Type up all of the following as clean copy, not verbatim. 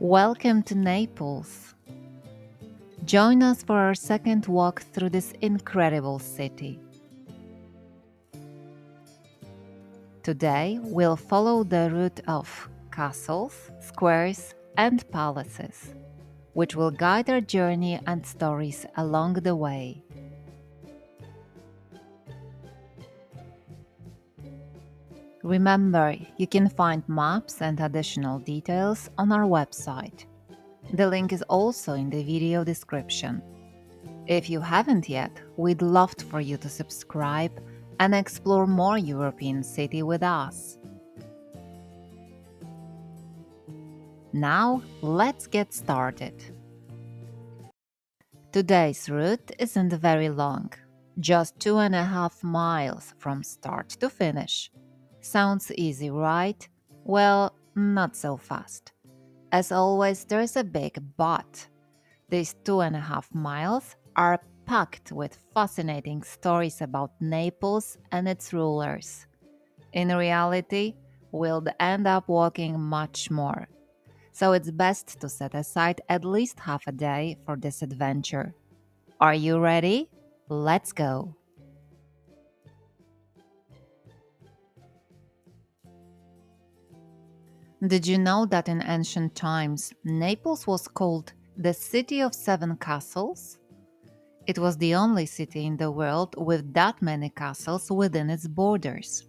Welcome to Naples. Join us for our second walk through this incredible city. Today, we'll follow the route of castles, squares, and palaces, which will guide our journey and stories along the way. Remember, you can find maps and additional details on our website. The link is also in the video description. If you haven't yet, we'd love for you to subscribe and explore more European city with us. Now, let's get started. Today's route isn't very long, just 2.5 miles from start to finish. Sounds easy, right? Well, not so fast. As always, there's a big but. These 2.5 miles are packed with fascinating stories about Naples and its rulers. In reality, we'll end up walking much more, so it's best to set aside at least half a day for this adventure. Are you ready? Let's go! Did you know that in ancient times, Naples was called the City of Seven Castles? It was the only city in the world with that many castles within its borders,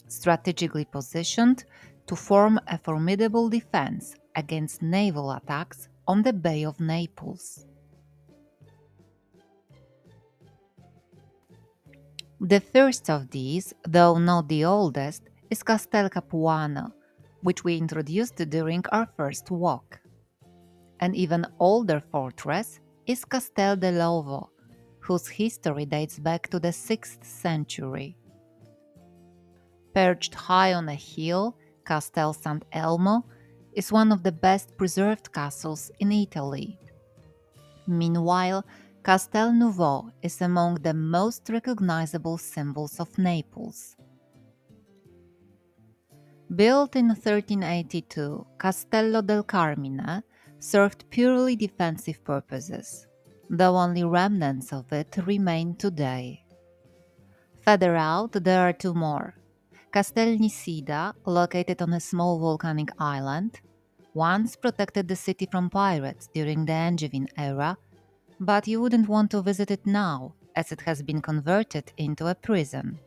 strategically positioned to form a formidable defense against naval attacks on the Bay of Naples. The first of these, though not the oldest, is Castel Capuano, which we introduced during our first walk. An even older fortress is Castel dell'Ovo, whose history dates back to the 6th century. Perched high on a hill, Castel Sant'Elmo is one of the best preserved castles in Italy. Meanwhile, Castel Nuovo is among the most recognizable symbols of Naples. Built in 1382, Castello del Carmine served purely defensive purposes, though only remnants of it remain today. Further out, there are two more. Castel Nisida, located on a small volcanic island, once protected the city from pirates during the Angevin era, but you wouldn't want to visit it now, as it has been converted into a prison.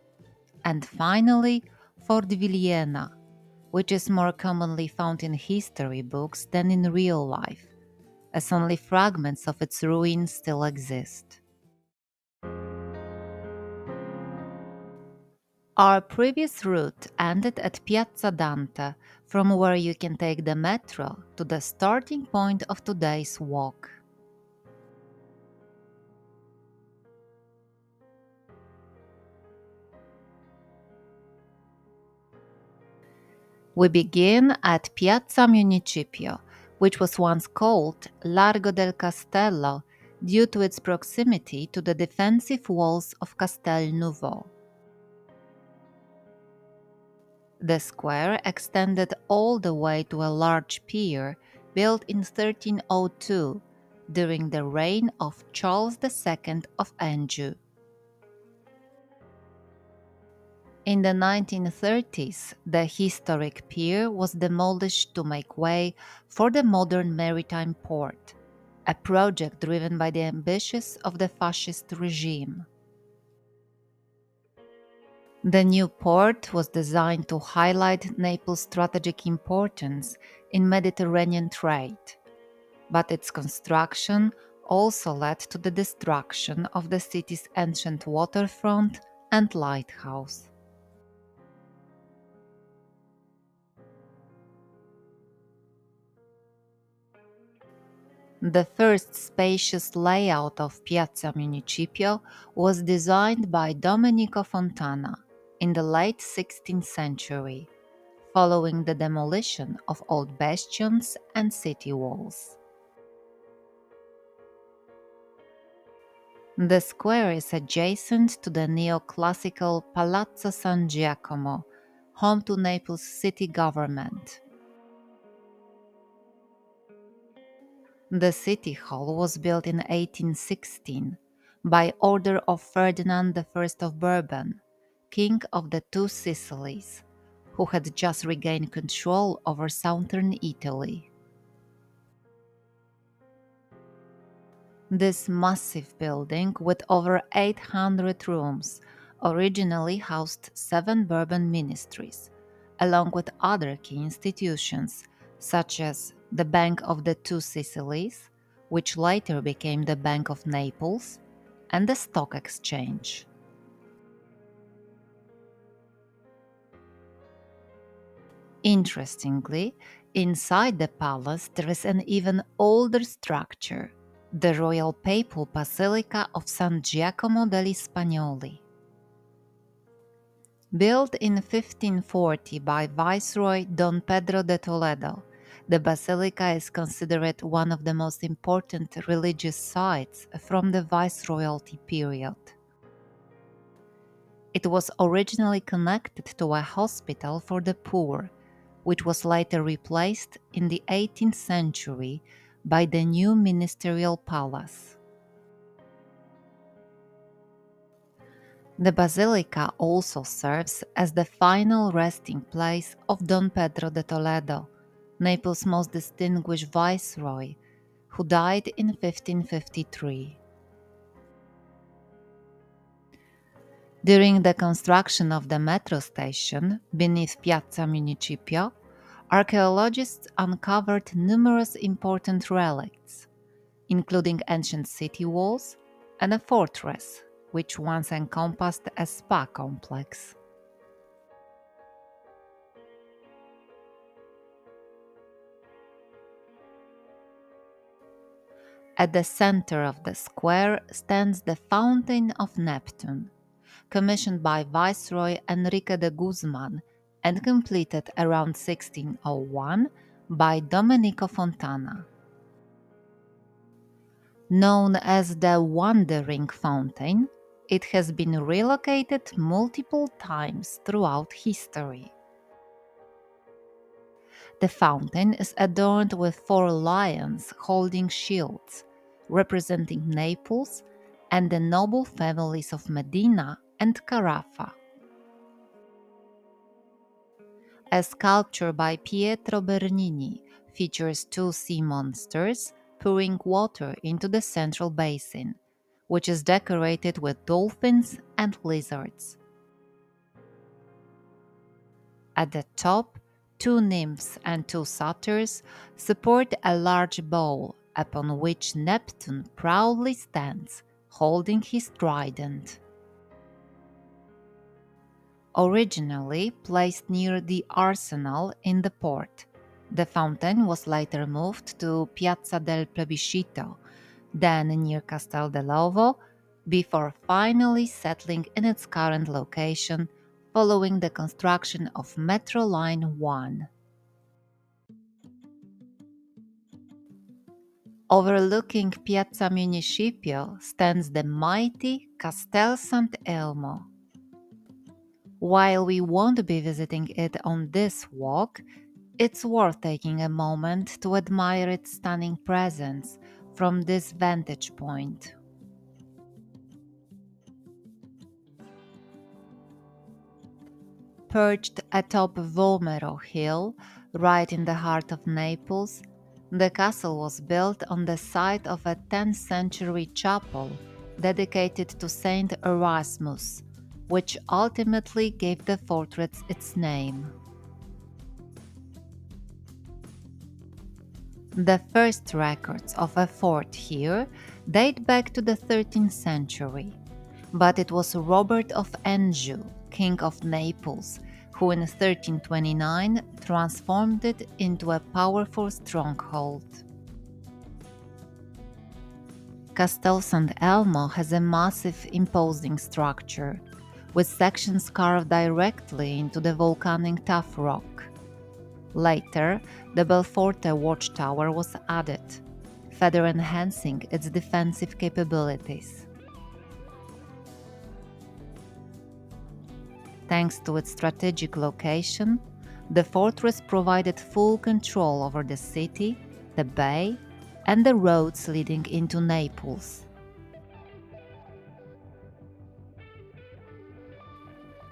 And finally, Fort Villena, which is more commonly found in history books than in real life, as only fragments of its ruins still exist. Our previous route ended at Piazza Dante, from where you can take the metro to the starting point of today's walk. We begin at Piazza Municipio, which was once called Largo del Castello due to its proximity to the defensive walls of Castel Nuovo. The square extended all the way to a large pier built in 1302 during the reign of Charles II of Anjou. In the 1930s, the historic pier was demolished to make way for the modern maritime port, a project driven by the ambitions of the fascist regime. The new port was designed to highlight Naples' strategic importance in Mediterranean trade, but its construction also led to the destruction of the city's ancient waterfront and lighthouse. The first spacious layout of Piazza Municipio was designed by Domenico Fontana in the late 16th century, following the demolition of old bastions and city walls. The square is adjacent to the neoclassical Palazzo San Giacomo, home to Naples city government. The city hall was built in 1816 by order of Ferdinand I of Bourbon, King of the Two Sicilies, who had just regained control over southern Italy. This massive building, with over 800 rooms, originally housed seven Bourbon ministries, along with other key institutions such as the Bank of the Two Sicilies, which later became the Bank of Naples, and the Stock Exchange. Interestingly, inside the palace there is an even older structure, the Royal Papal Basilica of San Giacomo degli Spagnoli. Built in 1540 by Viceroy Don Pedro de Toledo, the basilica is considered one of the most important religious sites from the Viceroyalty period. It was originally connected to a hospital for the poor, which was later replaced in the 18th century by the new ministerial palace. The basilica also serves as the final resting place of Don Pedro de Toledo, Naples' most distinguished viceroy, who died in 1553. During the construction of the metro station beneath Piazza Municipio, archaeologists uncovered numerous important relics, including ancient city walls and a fortress, which once encompassed a spa complex. At the center of the square stands the Fountain of Neptune, commissioned by Viceroy Enrique de Guzman and completed around 1601 by Domenico Fontana. Known as the Wandering Fountain, it has been relocated multiple times throughout history. The fountain is adorned with four lions holding shields, representing Naples and the noble families of Medina and Carafa. A sculpture by Pietro Bernini features two sea monsters pouring water into the central basin, which is decorated with dolphins and lizards. At the top, two nymphs and two satyrs support a large bowl upon which Neptune proudly stands, holding his trident. Originally placed near the arsenal in the port, the fountain was later moved to Piazza del Plebiscito, then near Castel dell'Ovo, before finally settling in its current location following the construction of Metro Line 1. Overlooking Piazza Municipio stands the mighty Castel Sant'Elmo. While we won't be visiting it on this walk, it's worth taking a moment to admire its stunning presence from this vantage point. Perched atop Vomero Hill, right in the heart of Naples, the castle was built on the site of a 10th century chapel dedicated to Saint Erasmus, which ultimately gave the fortress its name. The first records of a fort here date back to the 13th century, but it was Robert of Anjou, King of Naples, who in 1329 transformed it into a powerful stronghold. Castel Sant'Elmo has a massive, imposing structure, with sections carved directly into the volcanic tuff rock. Later, the Belforte watchtower was added, further enhancing its defensive capabilities. Thanks to its strategic location, the fortress provided full control over the city, the bay, and the roads leading into Naples.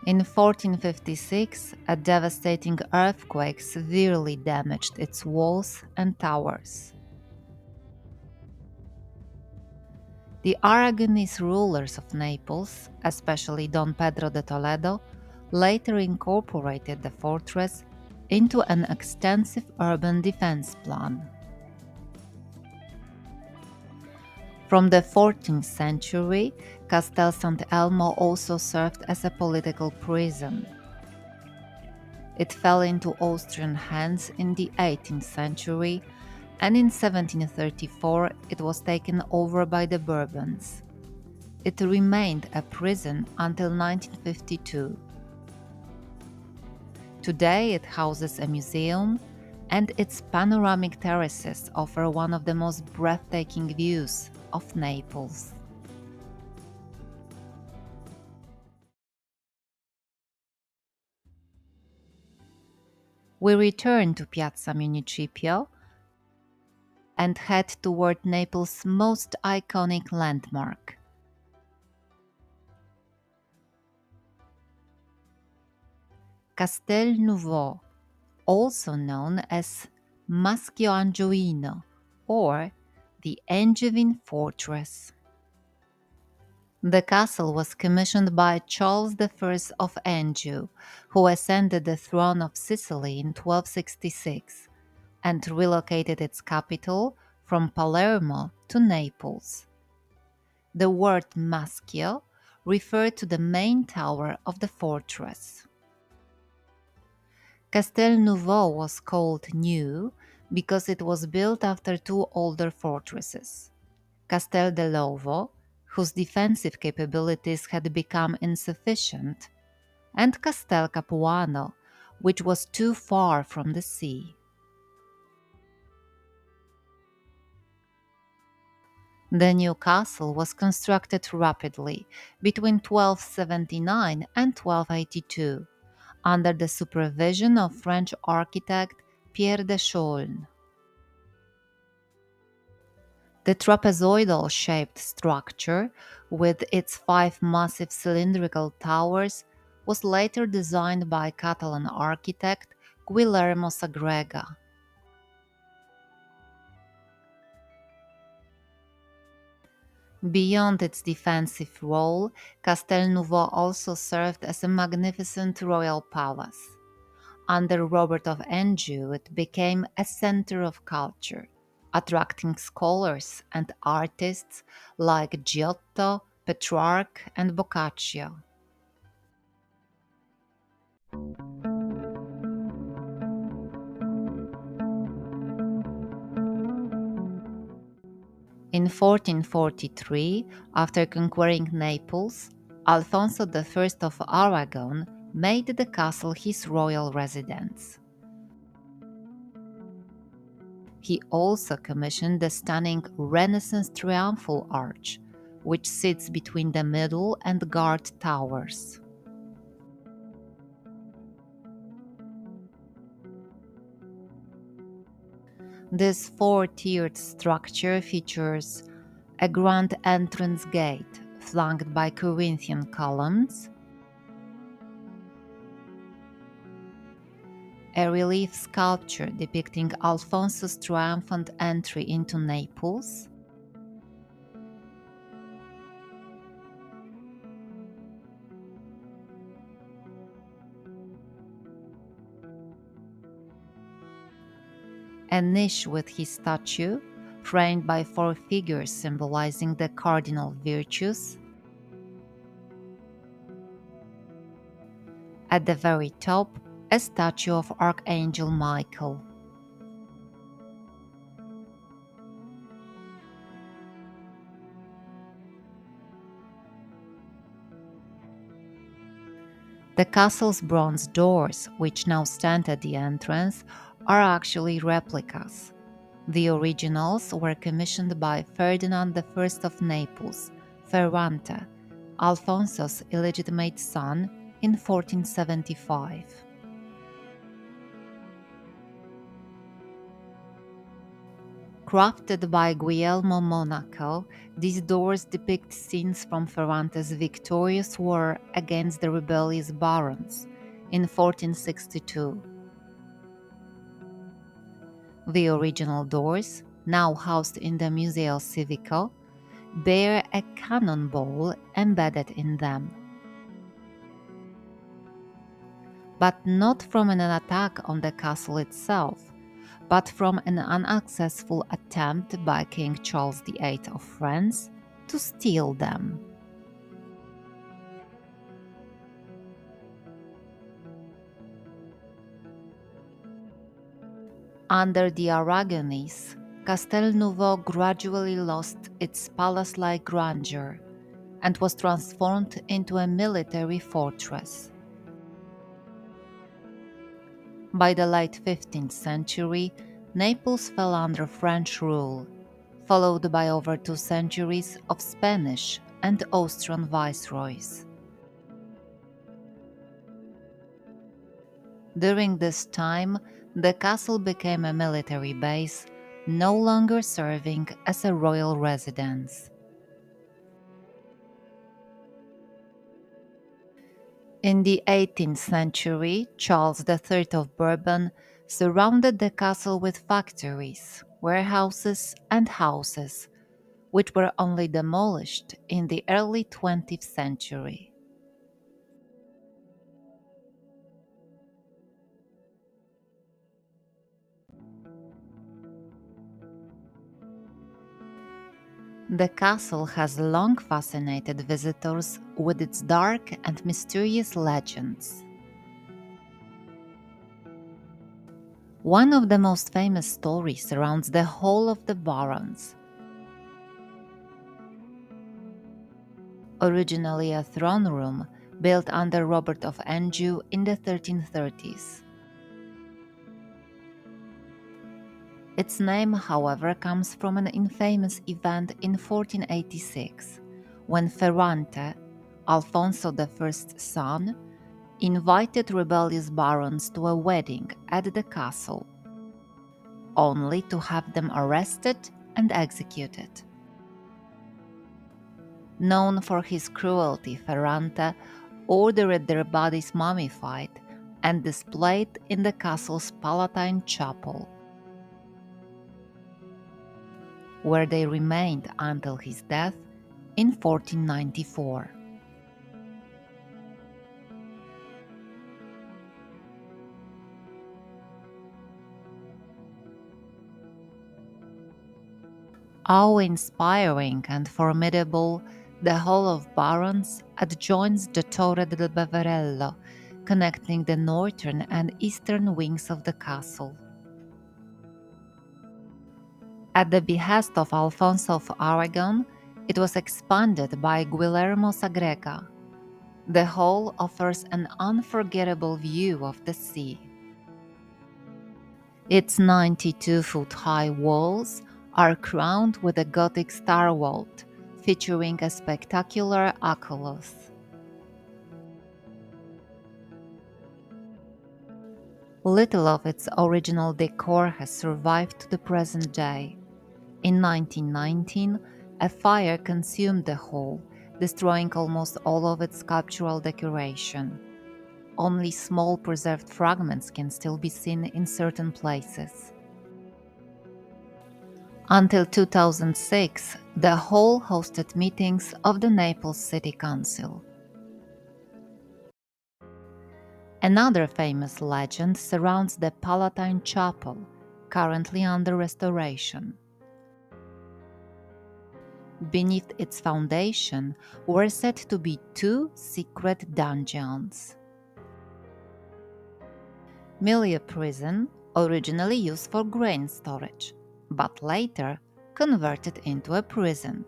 In 1456, a devastating earthquake severely damaged its walls and towers. The Aragonese rulers of Naples, especially Don Pedro de Toledo, later incorporated the fortress into an extensive urban defense plan. From the 14th century, Castel Sant'Elmo also served as a political prison. It fell into Austrian hands in the 18th century, and in 1734 it was taken over by the Bourbons. It remained a prison until 1952. Today it houses a museum, and its panoramic terraces offer one of the most breathtaking views of Naples. We return to Piazza Municipio and head toward Naples' most iconic landmark. Castel Nuovo, also known as Maschio Angioino or the Angevin Fortress. The castle was commissioned by Charles I of Anjou, who ascended the throne of Sicily in 1266 and relocated its capital from Palermo to Naples. The word Maschio referred to the main tower of the fortress. Castel Nuovo was called new because it was built after two older fortresses, Castel dell'Ovo, whose defensive capabilities had become insufficient, and Castel Capuano, which was too far from the sea. The new castle was constructed rapidly between 1279 and 1282 under the supervision of French architect Pierre de Chaulnes. The trapezoidal shaped structure, with its five massive cylindrical towers, was later designed by Catalan architect Guillermo Sagrega. Beyond its defensive role, Castelnuovo also served as a magnificent royal palace. Under Robert of Anjou, it became a center of culture, attracting scholars and artists like Giotto, Petrarch, and Boccaccio. In 1443, after conquering Naples, Alfonso I of Aragon made the castle his royal residence. He also commissioned the stunning Renaissance Triumphal Arch, which sits between the middle and guard towers. This four-tiered structure features a grand entrance gate flanked by Corinthian columns, a relief sculpture depicting Alfonso's triumphant entry into Naples, a niche with his statue, framed by four figures symbolizing the cardinal virtues. At the very top, a statue of Archangel Michael. The castle's bronze doors, which now stand at the entrance, are actually replicas. The originals were commissioned by Ferdinand I of Naples, Ferrante, Alfonso's illegitimate son, in 1475. Crafted by Guglielmo Monaco, these doors depict scenes from Ferrante's victorious war against the rebellious barons in 1462. The original doors, now housed in the Museo Civico, bear a cannonball embedded in them. But not from an attack on the castle itself, but from an unsuccessful attempt by King Charles VIII of France to steal them. Under the Aragonese, Castel Nouveau gradually lost its palace-like grandeur and was transformed into a military fortress. By the late 15th century, Naples fell under French rule, followed by over 2 centuries of Spanish and Austrian viceroys. During this time, the castle became a military base, no longer serving as a royal residence. In the 18th century, Charles III of Bourbon surrounded the castle with factories, warehouses, and houses, which were only demolished in the early 20th century. The castle has long fascinated visitors with its dark and mysterious legends. One of the most famous stories surrounds the Hall of the Barons. Originally a throne room built under Robert of Anjou in the 1330s. Its name, however, comes from an infamous event in 1486, when Ferrante, Alfonso I's son, invited rebellious barons to a wedding at the castle, only to have them arrested and executed. Known for his cruelty, Ferrante ordered their bodies mummified and displayed in the castle's Palatine Chapel, where they remained until his death in 1494. Awe-inspiring and formidable, the Hall of Barons adjoins the Torre del Beverello, connecting the northern and eastern wings of the castle. At the behest of Alfonso of Aragon, it was expanded by Guillermo Sagrega. The hall offers an unforgettable view of the sea. Its 92-foot-high walls are crowned with a Gothic star vault, featuring a spectacular oculus. Little of its original decor has survived to the present day. In 1919, a fire consumed the hall, destroying almost all of its sculptural decoration. Only small preserved fragments can still be seen in certain places. Until 2006, the hall hosted meetings of the Naples City Council. Another famous legend surrounds the Palatine Chapel, currently under restoration. Beneath its foundation were said to be two secret dungeons. Milia Prison, originally used for grain storage, but later converted into a prison.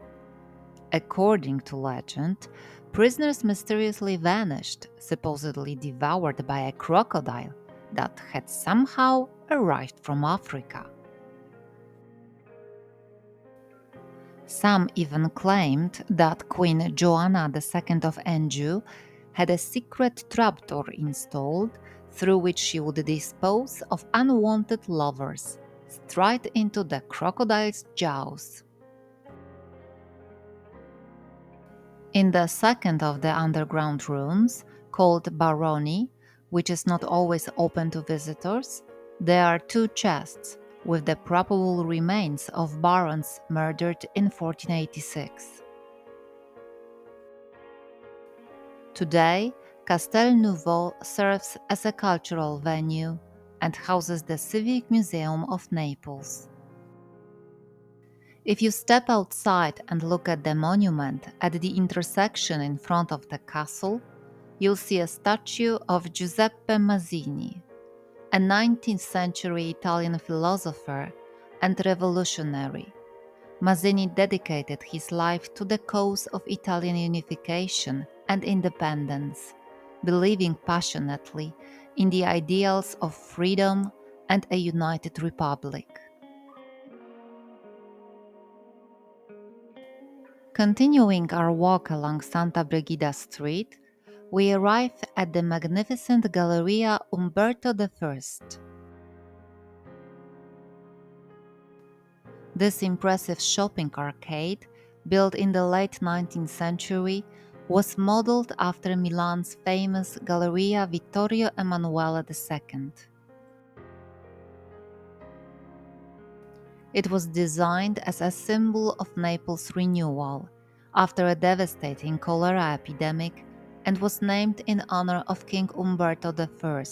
According to legend, prisoners mysteriously vanished, supposedly devoured by a crocodile that had somehow arrived from Africa. Some even claimed that Queen Joanna II of Anjou had a secret trapdoor installed through which she would dispose of unwanted lovers, straight into the crocodile's jaws. In the second of the underground rooms, called Baroni, which is not always open to visitors, there are two chests with the probable remains of barons murdered in 1486. Today, Castel Nouveau serves as a cultural venue and houses the Civic Museum of Naples. If you step outside and look at the monument at the intersection in front of the castle, you'll see a statue of Giuseppe Mazzini, a 19th century Italian philosopher and revolutionary. Mazzini dedicated his life to the cause of Italian unification and independence, believing passionately in the ideals of freedom and a united republic. Continuing our walk along Santa Brigida Street, we arrive at the magnificent Galleria Umberto I. This impressive shopping arcade, built in the late 19th century, was modeled after Milan's famous Galleria Vittorio Emanuele II. It was designed as a symbol of Naples' renewal after a devastating cholera epidemic and was named in honor of King Umberto I,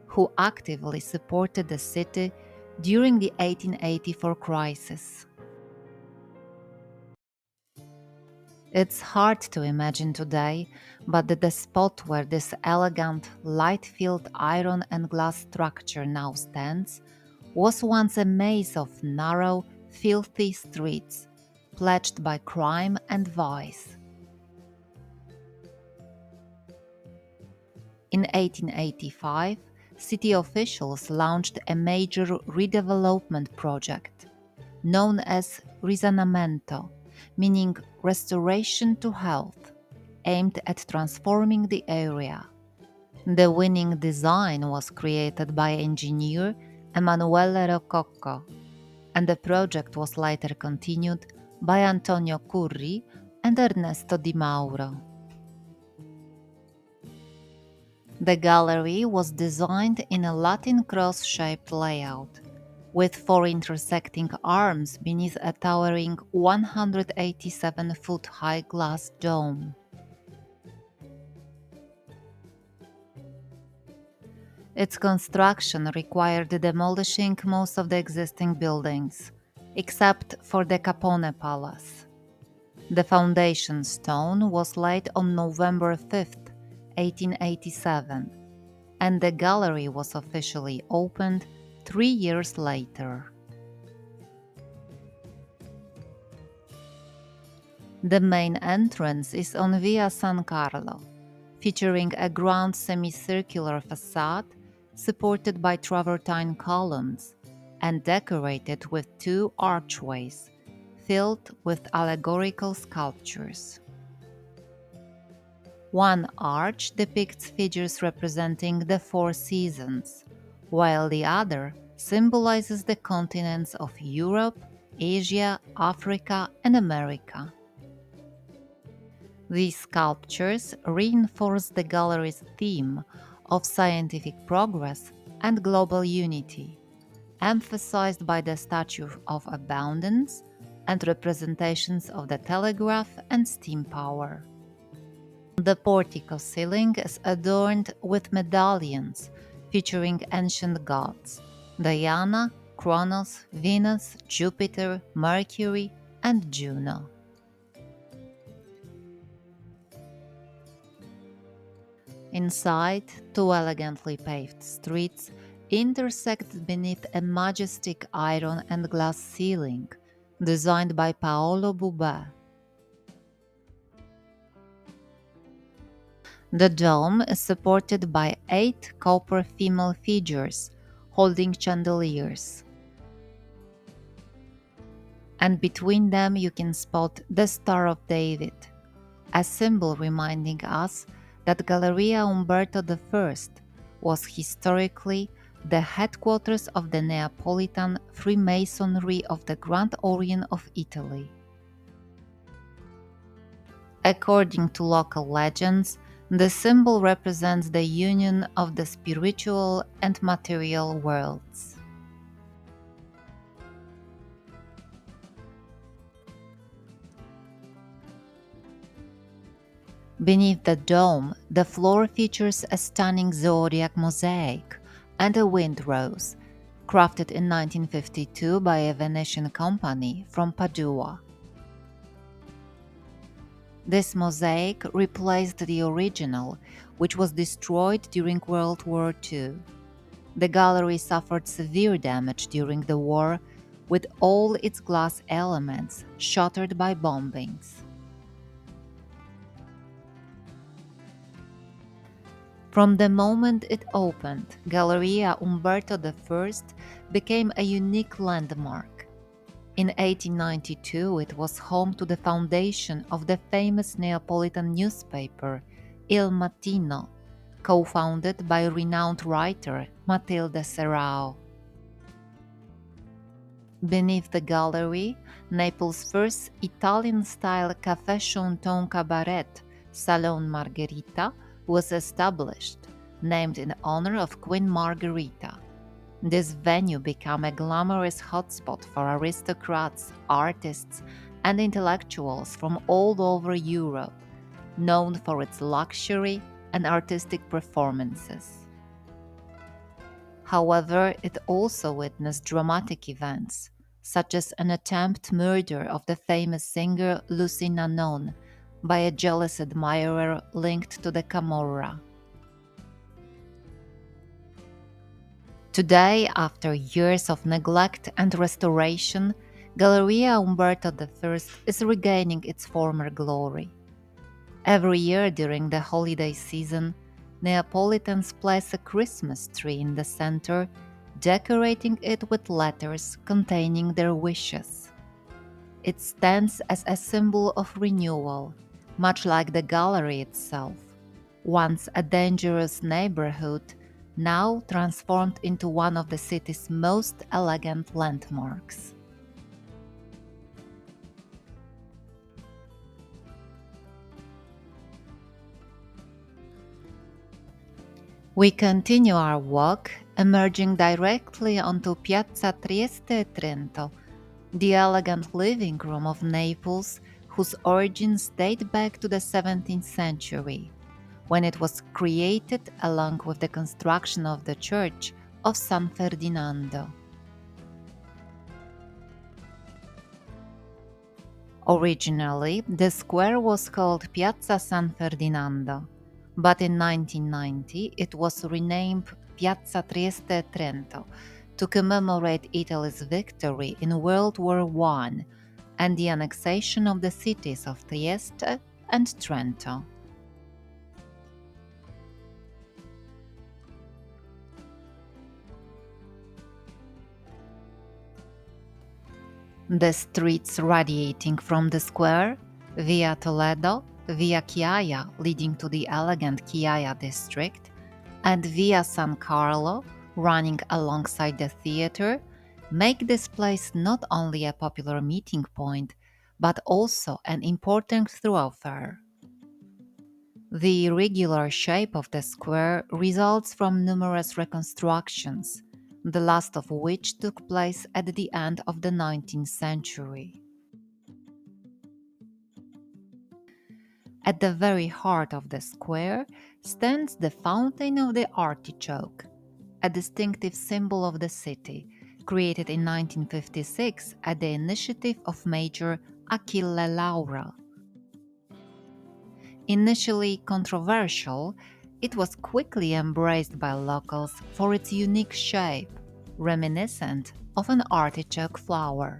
who actively supported the city during the 1884 crisis. It's hard to imagine today, but the spot where this elegant, light-filled iron and glass structure now stands was once a maze of narrow, filthy streets, plagued by crime and vice. In 1885, city officials launched a major redevelopment project known as Risanamento, meaning restoration to health, aimed at transforming the area. The winning design was created by engineer Emanuele Roccocco, and the project was later continued by Antonio Curri and Ernesto Di Mauro. The gallery was designed in a Latin cross-shaped layout, with four intersecting arms beneath a towering 187-foot-high glass dome. Its construction required demolishing most of the existing buildings, except for the Capone Palace. The foundation stone was laid on November 5, 1887, and the gallery was officially opened 3 years later. The main entrance is on Via San Carlo, featuring a grand semicircular facade supported by travertine columns and decorated with two archways filled with allegorical sculptures. One arch depicts figures representing the four seasons, while the other symbolizes the continents of Europe, Asia, Africa, and America. These sculptures reinforce the gallery's theme of scientific progress and global unity, emphasized by the Statue of Abundance and representations of the telegraph and steam power. The portico ceiling is adorned with medallions featuring ancient gods: Diana, Kronos, Venus, Jupiter, Mercury, and Juno. Inside, two elegantly paved streets intersect beneath a majestic iron and glass ceiling designed by Paolo Boubet. The dome is supported by 8 copper female figures holding chandeliers, and between them you can spot the Star of David, a symbol reminding us that Galleria Umberto I was historically the headquarters of the Neapolitan Freemasonry of the Grand Orient of Italy. According to local legends, the symbol represents the union of the spiritual and material worlds. Beneath the dome, the floor features a stunning zodiac mosaic and a wind rose, crafted in 1952 by a Venetian company from Padua. This mosaic replaced the original, which was destroyed during World War II. The gallery suffered severe damage during the war, with all its glass elements shattered by bombings. From the moment it opened, Galleria Umberto I became a unique landmark. In 1892, it was home to the foundation of the famous Neapolitan newspaper Il Mattino, co-founded by renowned writer Matilde Serrao. Beneath the gallery, Naples' first Italian-style Café Chanton Cabaret, Salon Margherita, was established, named in honor of Queen Margherita. This venue became a glamorous hotspot for aristocrats, artists, and intellectuals from all over Europe, known for its luxury and artistic performances. However, it also witnessed dramatic events, such as an attempted murder of the famous singer Lucy Nanon by a jealous admirer linked to the Camorra. Today, after years of neglect and restoration, Galleria Umberto I is regaining its former glory. Every year during the holiday season, Neapolitans place a Christmas tree in the center, decorating it with letters containing their wishes. It stands as a symbol of renewal, much like the gallery itself, once a dangerous neighborhood, now transformed into one of the city's most elegant landmarks. We continue our walk, emerging directly onto Piazza Trieste e Trento, the elegant living room of Naples, whose origins date back to the 17th century, when it was created along with the construction of the church of San Ferdinando. Originally, the square was called Piazza San Ferdinando, but in 1990 it was renamed Piazza Trieste e Trento to commemorate Italy's victory in World War I and the annexation of the cities of Trieste and Trento. The streets radiating from the square, Via Toledo, Via Chiaia leading to the elegant Chiaia district, and Via San Carlo running alongside the theater, make this place not only a popular meeting point, but also an important thoroughfare. The irregular shape of the square results from numerous reconstructions, the last of which took place at the end of the 19th century. At the very heart of the square stands the Fountain of the Artichoke, a distinctive symbol of the city, created in 1956 at the initiative of Major Achille Laura. Initially controversial, it was quickly embraced by locals for its unique shape, reminiscent of an artichoke flower.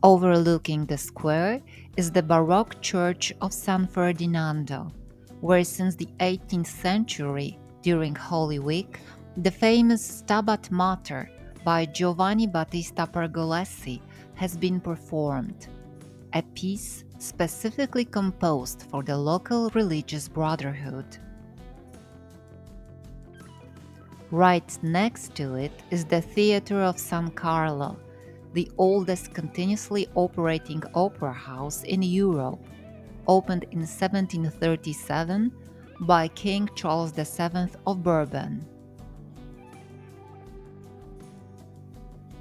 Overlooking the square is the Baroque church of San Ferdinando, where since the 18th century, during Holy Week, the famous Stabat Mater by Giovanni Battista Pergolesi has been performed. a piece specifically composed for the local religious brotherhood. Right next to it is the Theatre of San Carlo, the oldest continuously operating opera house in Europe, opened in 1737 by King Charles VII of Bourbon.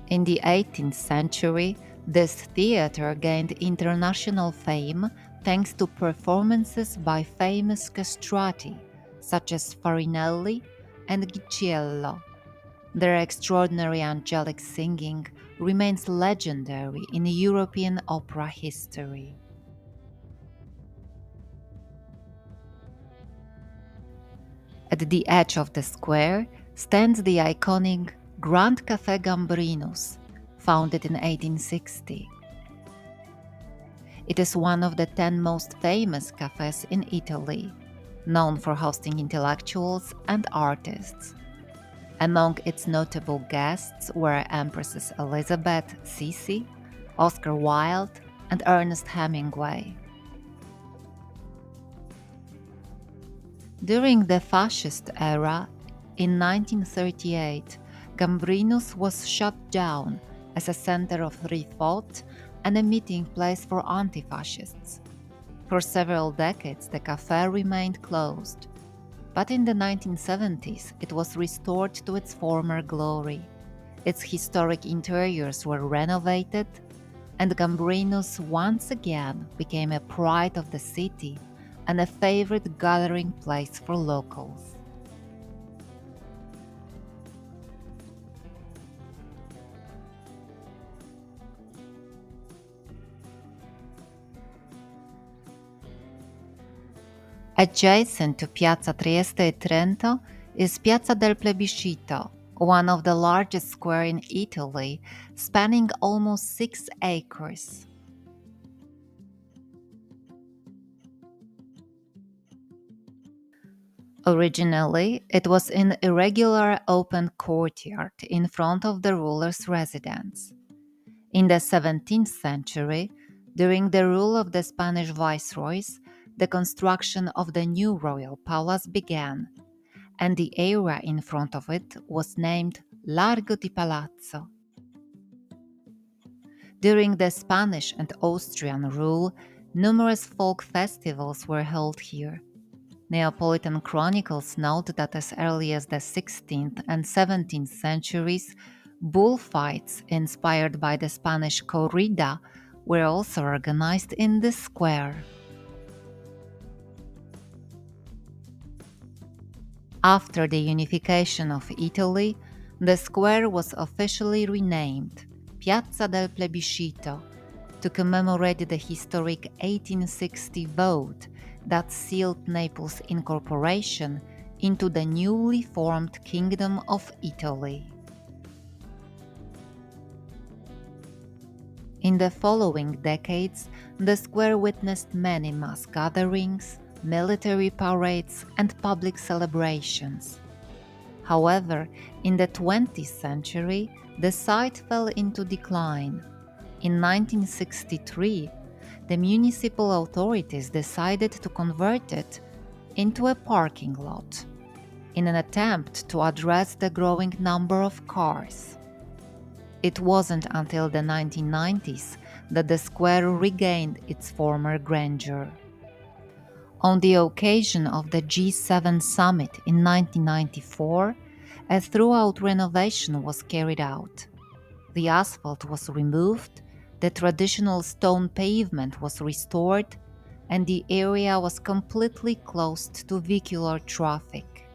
In the 18th century, this theatre gained international fame thanks to performances by famous castrati such as Farinelli and Gicciello. Their extraordinary angelic singing remains legendary in European opera history. At the edge of the square stands the iconic Grand Café Gambrinus, founded in 1860. It is one of the 10 most famous cafes in Italy, known for hosting intellectuals and artists. Among its notable guests were Empresses Elizabeth, Sisi, Oscar Wilde, and Ernest Hemingway. During the fascist era, in 1938, Gambrinus was shut down as a center of free thought and a meeting place for anti-fascists. For several decades, the cafe remained closed, but in the 1970s it was restored to its former glory. Its historic interiors were renovated, and Gambrinus once again became a pride of the city and a favorite gathering place for locals. Adjacent to Piazza Trieste e Trento is Piazza del Plebiscito, one of the largest squares in Italy, spanning almost 6 acres. Originally, it was an irregular open courtyard in front of the ruler's residence. In the 17th century, during the rule of the Spanish viceroys, the construction of the new royal palace began, and the area in front of it was named Largo di Palazzo. During the Spanish and Austrian rule, numerous folk festivals were held here. Neapolitan chronicles note that as early as the 16th and 17th centuries, bullfights inspired by the Spanish corrida were also organized in this square. After the unification of Italy, the square was officially renamed Piazza del Plebiscito to commemorate the historic 1860 vote that sealed Naples' incorporation into the newly formed Kingdom of Italy. In the following decades, the square witnessed many mass gatherings, military parades, and public celebrations. However, in the 20th century, the site fell into decline. In 1963, the municipal authorities decided to convert it into a parking lot in an attempt to address the growing number of cars. It wasn't until the 1990s that the square regained its former grandeur. On the occasion of the G7 summit in 1994, a throughout renovation was carried out. The asphalt was removed, the traditional stone pavement was restored, and the area was completely closed to vehicular traffic.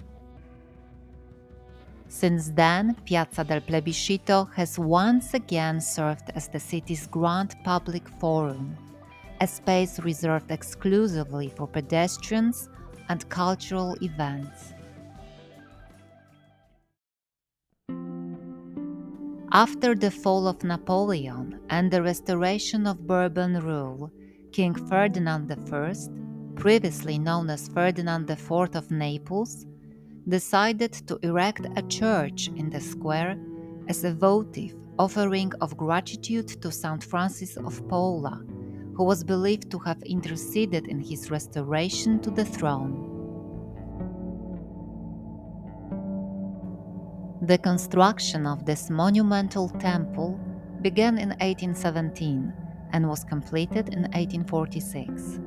Since then, Piazza del Plebiscito has once again served as the city's grand public forum, a space reserved exclusively for pedestrians and cultural events. After the fall of Napoleon and the restoration of Bourbon rule, King Ferdinand I, previously known as Ferdinand IV of Naples, decided to erect a church in the square as a votive offering of gratitude to Saint Francis of Paula, who was believed to have interceded in his restoration to the throne. The construction of this monumental temple began in 1817 and was completed in 1846,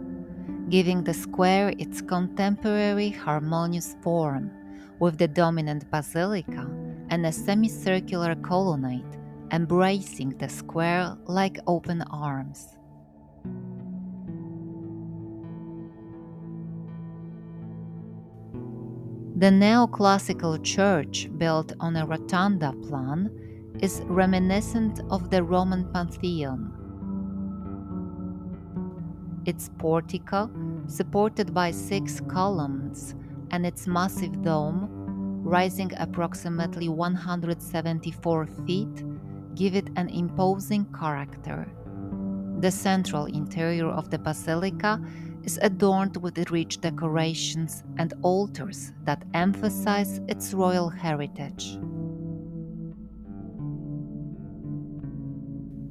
giving the square its contemporary harmonious form, with the dominant basilica and a semicircular colonnade embracing the square like open arms. The neoclassical church, built on a rotunda plan, is reminiscent of the Roman Pantheon. Its portico, supported by 6 columns, and its massive dome, rising approximately 174 feet, give it an imposing character. The central interior of the basilica is adorned with rich decorations and altars that emphasize its royal heritage.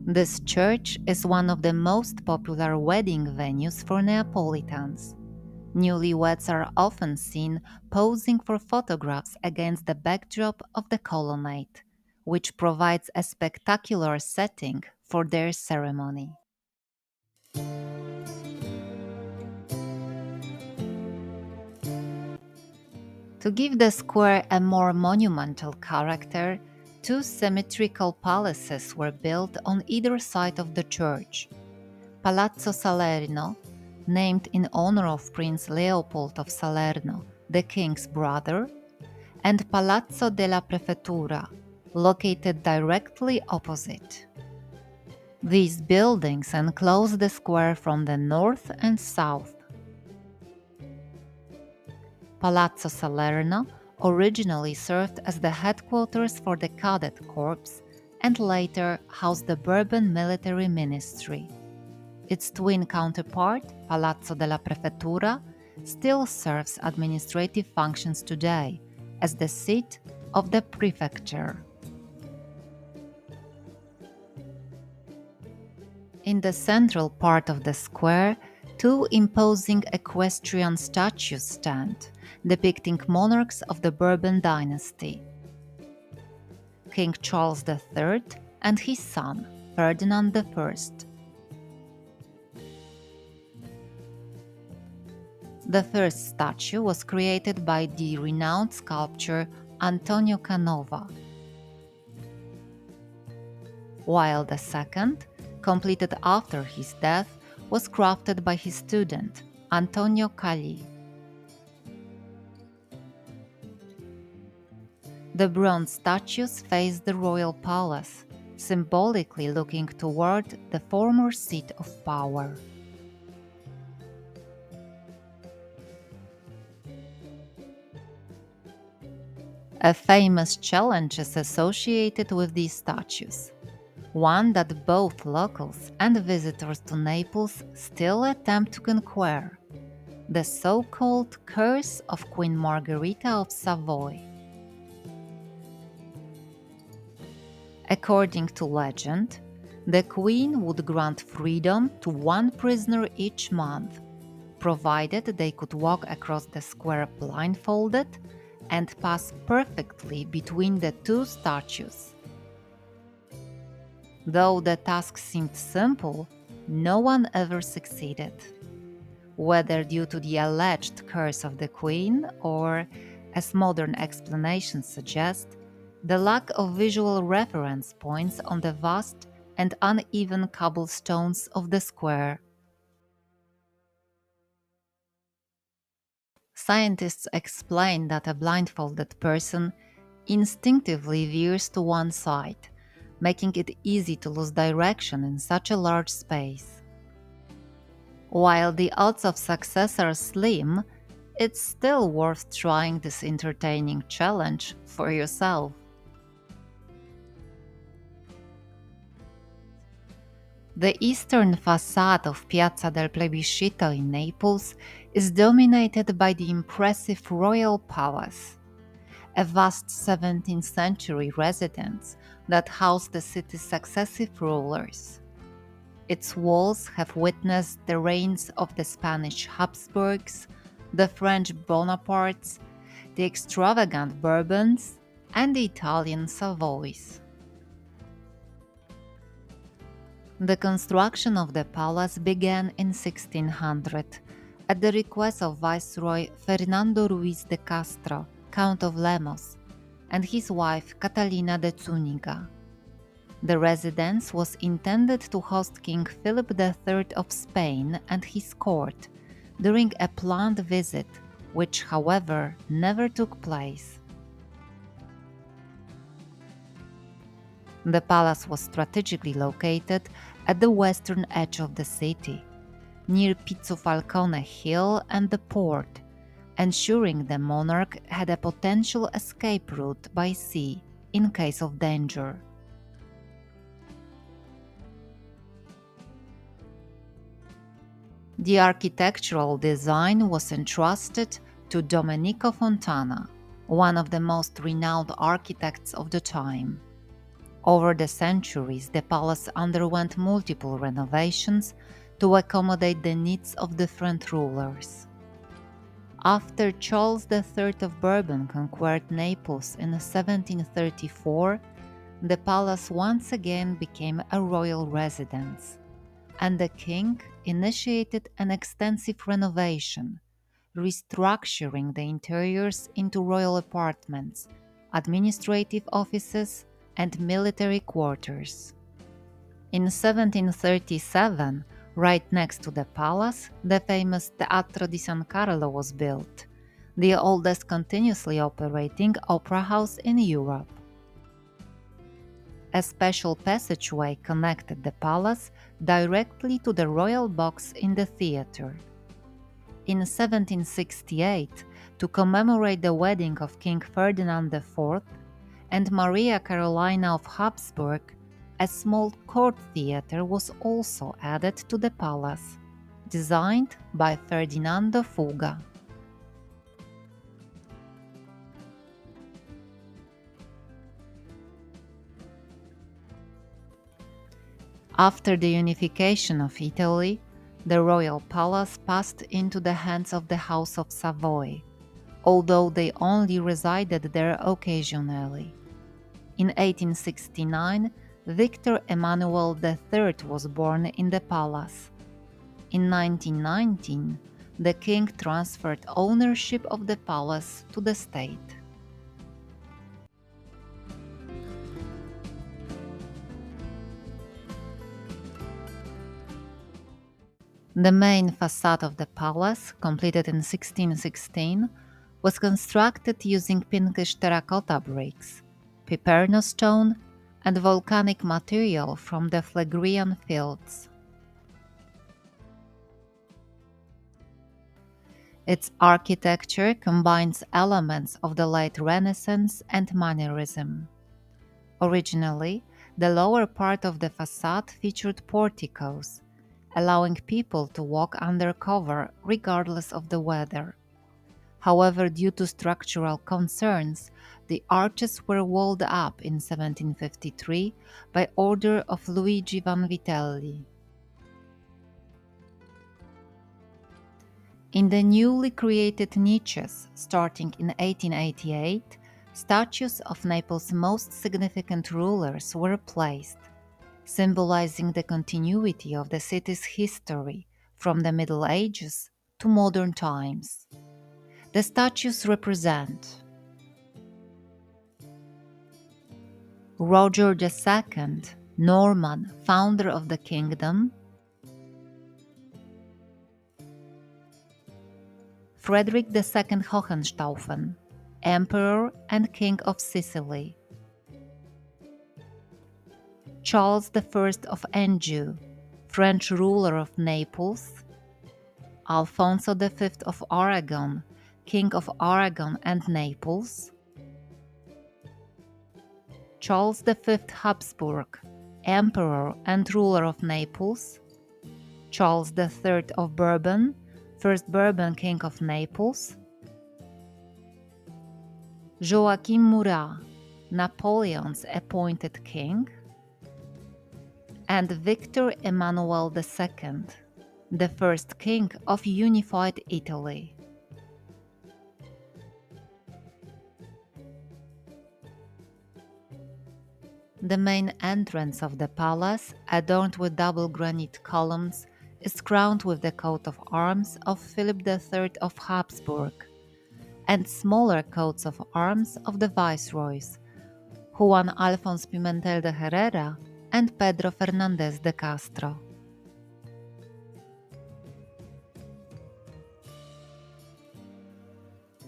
This church is one of the most popular wedding venues for Neapolitans. Newlyweds are often seen posing for photographs against the backdrop of the colonnade, which provides a spectacular setting for their ceremony. To give the square a more monumental character, 2 symmetrical palaces were built on either side of the church. Palazzo Salerno, named in honor of Prince Leopold of Salerno, the king's brother, and Palazzo della Prefettura, located directly opposite. These buildings enclose the square from the north and south. Palazzo Salerno originally served as the headquarters for the Cadet Corps and later housed the Bourbon Military Ministry. Its twin counterpart, Palazzo della Prefettura, still serves administrative functions today as the seat of the prefecture. In the central part of the square, 2 imposing equestrian statues stand, depicting monarchs of the Bourbon dynasty: King Charles III and his son, Ferdinand I. The first statue was created by the renowned sculptor Antonio Canova, while the second, completed after his death, was crafted by his student, Antonio Cagli. The bronze statues face the royal palace, symbolically looking toward the former seat of power. A famous challenge is associated with these statues, one that both locals and visitors to Naples still attempt to conquer: the so-called Curse of Queen Margherita of Savoy. According to legend, the queen would grant freedom to 1 prisoner each month, provided they could walk across the square blindfolded and pass perfectly between the 2 statues. Though the task seemed simple, no one ever succeeded. Whether due to the alleged curse of the queen or, as modern explanations suggest, the lack of visual reference points on the vast and uneven cobblestones of the square. Scientists explain that a blindfolded person instinctively veers to one side, making it easy to lose direction in such a large space. While the odds of success are slim, it's still worth trying this entertaining challenge for yourself. The eastern facade of Piazza del Plebiscito in Naples is dominated by the impressive Royal Palace, a vast 17th century residence that housed the city's successive rulers. Its walls have witnessed the reigns of the Spanish Habsburgs, the French Bonapartes, the extravagant Bourbons, and the Italian Savoys. The construction of the palace began in 1600 at the request of Viceroy Fernando Ruiz de Castro, Count of Lemos, and his wife Catalina de Zuniga. The residence was intended to host King Philip III of Spain and his court during a planned visit, which, however, never took place. The palace was strategically located at the western edge of the city, near Pizzofalcone Hill and the port, ensuring the monarch had a potential escape route by sea in case of danger. The architectural design was entrusted to Domenico Fontana, one of the most renowned architects of the time. Over the centuries, the palace underwent multiple renovations to accommodate the needs of different rulers. After Charles III of Bourbon conquered Naples in 1734, the palace once again became a royal residence, and the king initiated an extensive renovation, restructuring the interiors into royal apartments, administrative offices, and military quarters. In 1737, right next to the palace, the famous Teatro di San Carlo was built, the oldest continuously operating opera house in Europe. A special passageway connected the palace directly to the royal box in the theatre. In 1768, to commemorate the wedding of King Ferdinand IV and Maria Carolina of Habsburg, a small court theatre was also added to the palace, designed by Ferdinando Fuga. After the unification of Italy, the royal palace passed into the hands of the House of Savoy, although they only resided there occasionally. In 1869, Victor Emmanuel III was born in the palace. In 1919, the king transferred ownership of the palace to the state. The main facade of the palace, completed in 1616, was constructed using pinkish terracotta bricks, piperno stone, and volcanic material from the Phlegrean fields. Its architecture combines elements of the late Renaissance and Manierism. Originally, the lower part of the facade featured porticos, allowing people to walk under cover regardless of the weather. However, due to structural concerns, the arches were walled up in 1753 by order of Luigi Vanvitelli. In the newly created niches, starting in 1888, statues of Naples' most significant rulers were placed, symbolizing the continuity of the city's history from the Middle Ages to modern times. The statues represent Roger II, Norman, founder of the kingdom; Frederick II Hohenstaufen, Emperor and King of Sicily; Charles I of Anjou, French ruler of Naples; Alfonso V of Aragon, King of Aragon and Naples; Charles V Habsburg, Emperor and ruler of Naples; Charles III of Bourbon, first Bourbon King of Naples; Joachim Murat, Napoleon's appointed king; and Victor Emmanuel II, the first king of unified Italy. The main entrance of the palace, adorned with double granite columns, is crowned with the coat of arms of Philip III of Habsburg and smaller coats of arms of the viceroys, Juan Alfonso Pimentel de Herrera and Pedro Fernandez de Castro.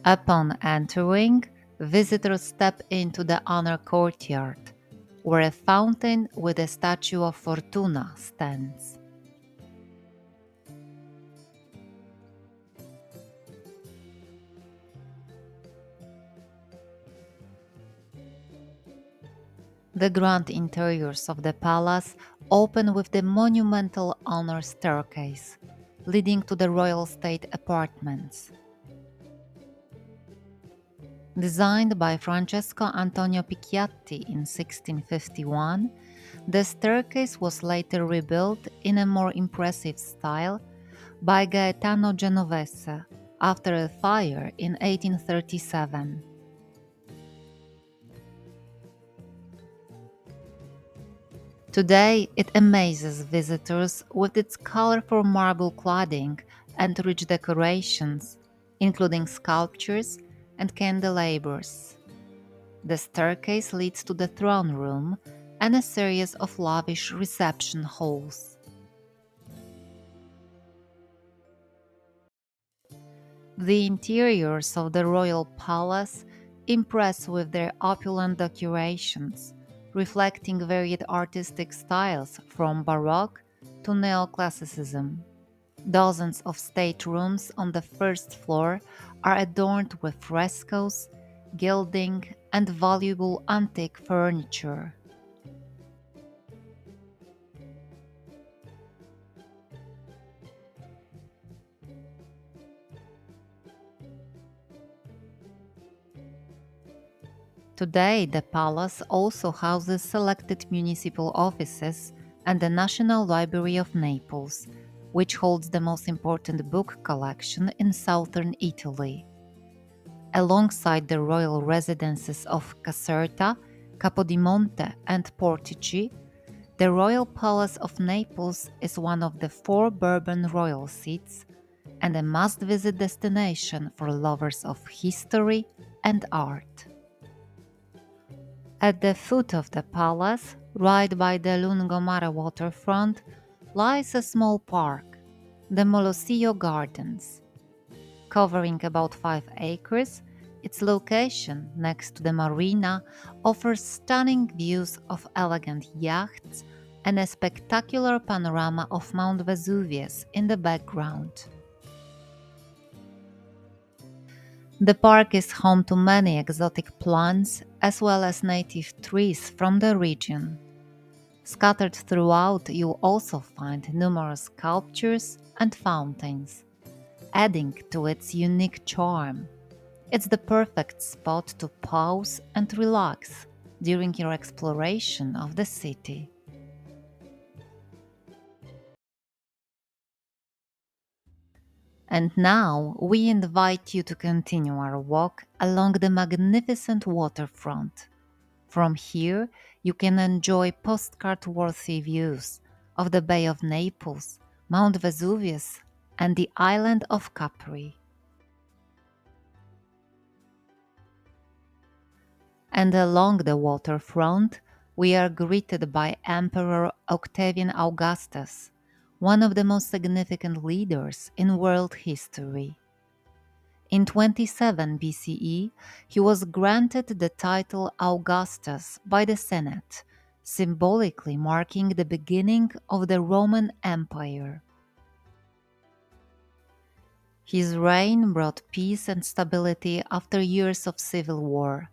Upon entering, visitors step into the honor courtyard, where a fountain with a statue of Fortuna stands. The grand interiors of the palace open with the monumental honor staircase, leading to the royal state apartments. Designed by Francesco Antonio Picciatti in 1651, the staircase was later rebuilt in a more impressive style by Gaetano Genovese after a fire in 1837. Today, it amazes visitors with its colorful marble cladding and rich decorations, including sculptures and candelabers. The staircase leads to the throne room and a series of lavish reception halls. The interiors of the royal palace impress with their opulent decorations, reflecting varied artistic styles from Baroque to Neoclassicism. Dozens of staterooms on the first floor are adorned with frescoes, gilding, and valuable antique furniture. Today, the palace also houses selected municipal offices and the National Library of Naples, which holds the most important book collection in southern Italy. Alongside the royal residences of Caserta, Capodimonte, and Portici, the Royal Palace of Naples is one of the four Bourbon royal seats and a must visit destination for lovers of history and art. At the foot of the palace, right by the Lungomare waterfront, lies a small park, the Molosio Gardens. Covering about 5 acres, its location next to the marina offers stunning views of elegant yachts and a spectacular panorama of Mount Vesuvius in the background. The park is home to many exotic plants as well as native trees from the region. Scattered throughout, you'll also find numerous sculptures and fountains, adding to its unique charm. It's the perfect spot to pause and relax during your exploration of the city. And now we invite you to continue our walk along the magnificent waterfront. From here, you can enjoy postcard worthy views of the Bay of Naples, Mount Vesuvius, and the island of Capri. And along the waterfront, we are greeted by Emperor Octavian Augustus, one of the most significant leaders in world history. In 27 BCE, he was granted the title Augustus by the Senate, symbolically marking the beginning of the Roman Empire. His reign brought peace and stability after years of civil war.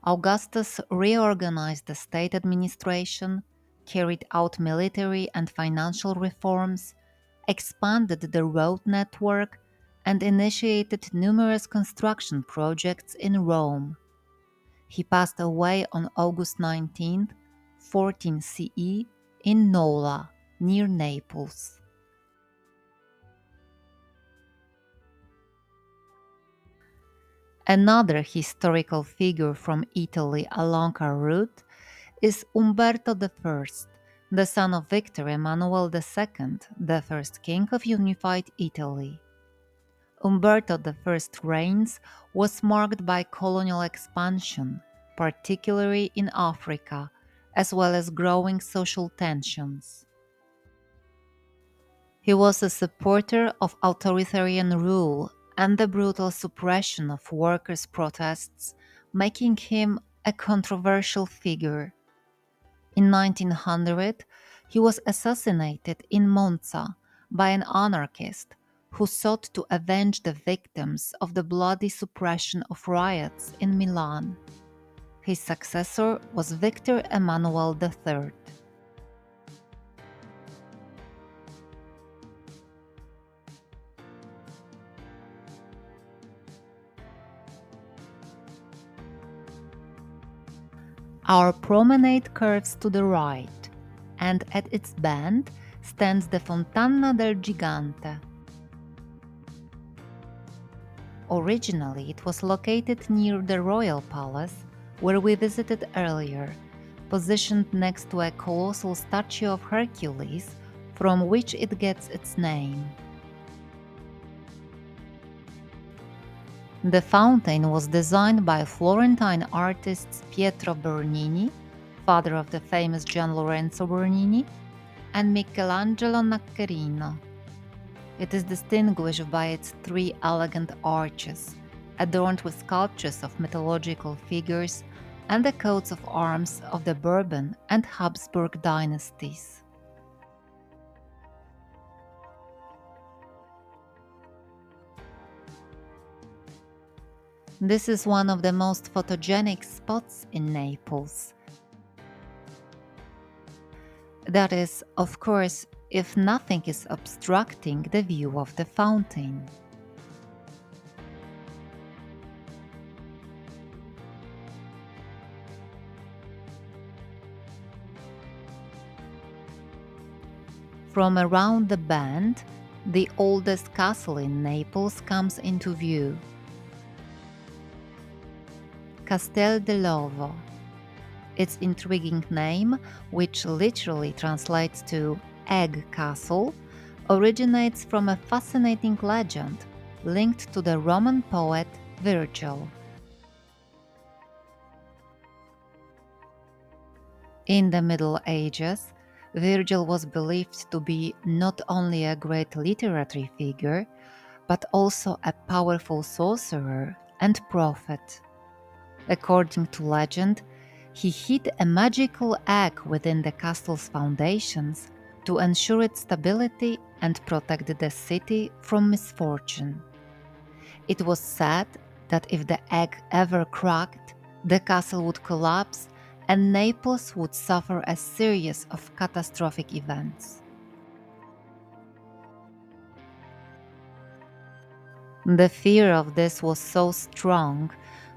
Augustus reorganized the state administration, carried out military and financial reforms, expanded the road network, and initiated numerous construction projects in Rome. He passed away on August 19, 14 CE, in Nola, near Naples. Another historical figure from Italy along our route is Umberto I, the son of Victor Emmanuel II, the first king of unified Italy. Umberto I's reigns was marked by colonial expansion, particularly in Africa, as well as growing social tensions. He was a supporter of authoritarian rule and the brutal suppression of workers' protests, making him a controversial figure. In 1900, he was assassinated in Monza by an anarchist who sought to avenge the victims of the bloody suppression of riots in Milan. His successor was Victor Emmanuel III. Our promenade curves to the right, and at its bend stands the Fontana del Gigante. Originally, it was located near the Royal Palace, where we visited earlier, positioned next to a colossal statue of Hercules, from which it gets its name. The fountain was designed by Florentine artists Pietro Bernini, father of the famous Gian Lorenzo Bernini, and Michelangelo Naccherino. It is distinguished by its three elegant arches, adorned with sculptures of mythological figures and the coats of arms of the Bourbon and Habsburg dynasties. This is one of the most photogenic spots in Naples. That is, of course, if nothing is obstructing the view of the fountain. From around the bend, the oldest castle in Naples comes into view. Castel dell'Ovo. Its intriguing name, which literally translates to Egg Castle, originates from a fascinating legend linked to the Roman poet Virgil. In the Middle Ages, Virgil was believed to be not only a great literary figure, but also a powerful sorcerer and prophet. According to legend, he hid a magical egg within the castle's foundations to ensure its stability and protect the city from misfortune. It was said that if the egg ever cracked, the castle would collapse and Naples would suffer a series of catastrophic events. The fear of this was so strong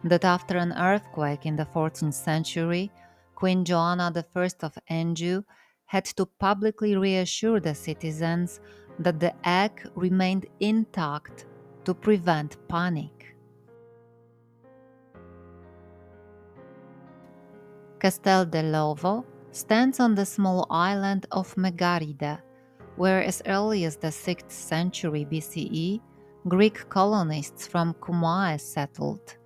that after an earthquake in the 14th century, Queen Joanna I of Anjou had to publicly reassure the citizens that the egg remained intact to prevent panic. Castel dell'Ovo stands on the small island of Megaride, where as early as the 6th century BCE, Greek colonists from Cumae settled,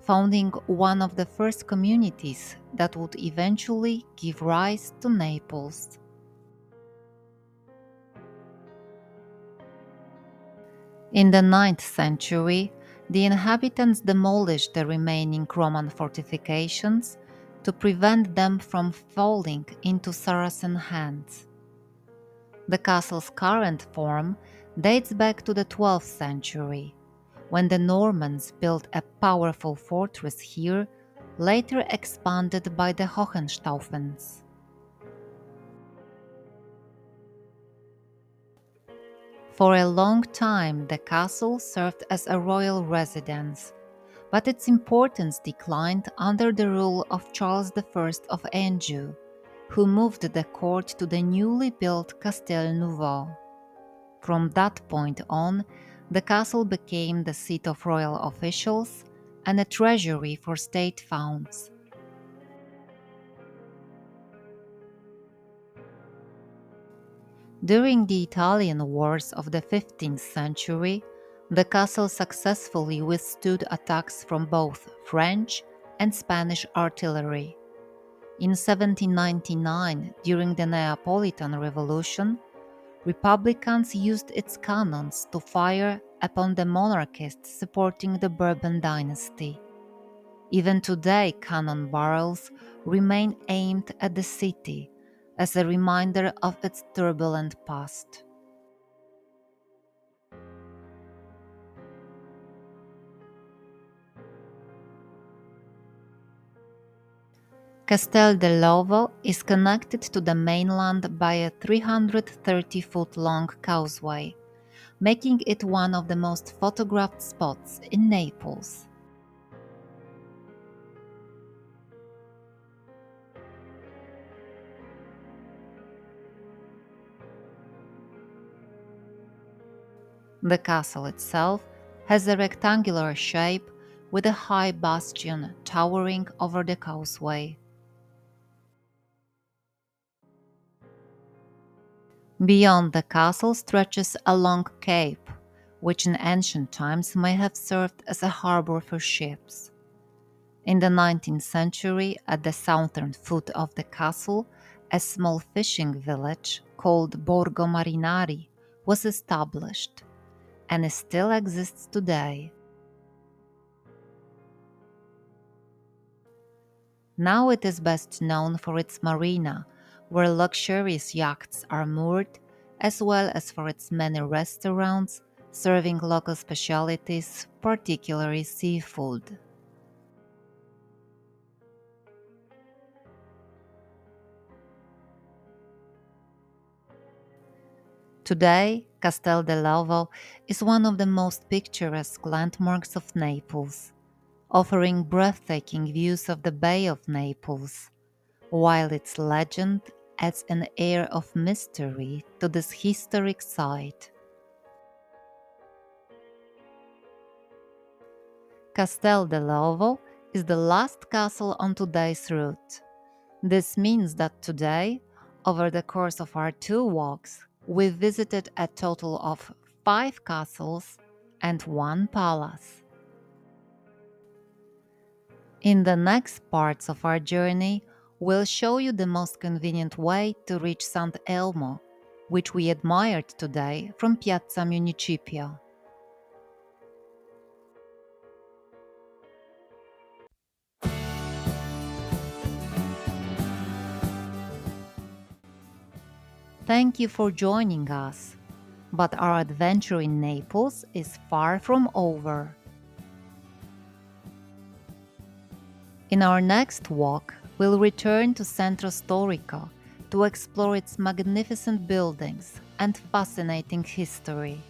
founding one of the first communities that would eventually give rise to Naples. In the 9th century, the inhabitants demolished the remaining Roman fortifications to prevent them from falling into Saracen hands. The castle's current form dates back to the 12th century, when the Normans built a powerful fortress here, later expanded by the Hohenstaufens. For a long time, the castle served as a royal residence, but its importance declined under the rule of Charles I of Anjou, who moved the court to the newly built Castel Nouveau. From that point on, the castle became the seat of royal officials and a treasury for state funds. During the Italian wars of the 15th century, the castle successfully withstood attacks from both French and Spanish artillery. In 1799, during the Neapolitan Revolution, Republicans used its cannons to fire upon the monarchists supporting the Bourbon dynasty. Even today, cannon barrels remain aimed at the city as a reminder of its turbulent past. Castel dell'Ovo is connected to the mainland by a 330-foot-long causeway, making it one of the most photographed spots in Naples. The castle itself has a rectangular shape with a high bastion towering over the causeway. Beyond the castle stretches a long cape, which in ancient times may have served as a harbor for ships. In the 19th century, at the southern foot of the castle, a small fishing village called Borgo Marinari was established, and it still exists today. Now it is best known for its marina, where luxurious yachts are moored, as well as for its many restaurants serving local specialties, particularly seafood. Today, Castel dell'Ovo is one of the most picturesque landmarks of Naples, offering breathtaking views of the Bay of Naples, while its legend adds an air of mystery to this historic site. Castel dell'Ovo is the last castle on today's route. This means that today, over the course of our two walks, we visited a total of 5 castles and 1 palace. In the next parts of our journey, we'll show you the most convenient way to reach Sant'Elmo, which we admired today from Piazza Municipio. Thank you for joining us, but our adventure in Naples is far from over. In our next walk, we'll return to Centro Storico to explore its magnificent buildings and fascinating history.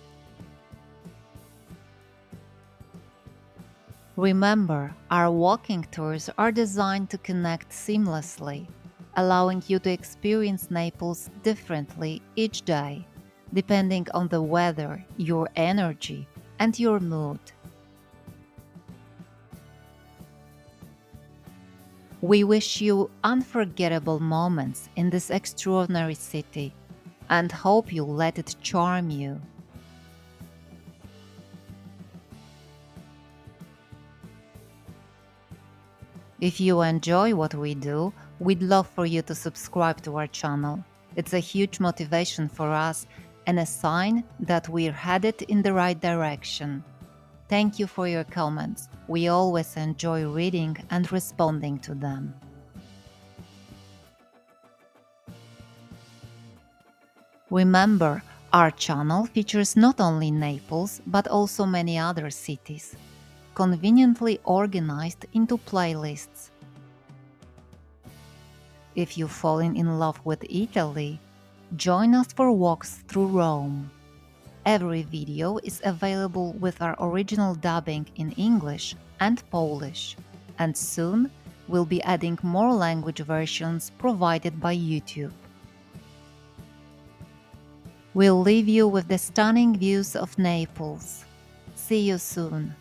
Remember, our walking tours are designed to connect seamlessly, allowing you to experience Naples differently each day, depending on the weather, your energy, and your mood. We wish you unforgettable moments in this extraordinary city and hope you let it charm you. If you enjoy what we do, we'd love for you to subscribe to our channel. It's a huge motivation for us and a sign that we're headed in the right direction. Thank you for your comments. We always enjoy reading and responding to them. Remember, our channel features not only Naples but also many other cities, conveniently organized into playlists. If you've fallen in love with Italy, join us for walks through Rome. Every video is available with our original dubbing in English and Polish, and soon We'll be adding more language versions provided by YouTube. We'll leave you with the stunning views of Naples. See you soon.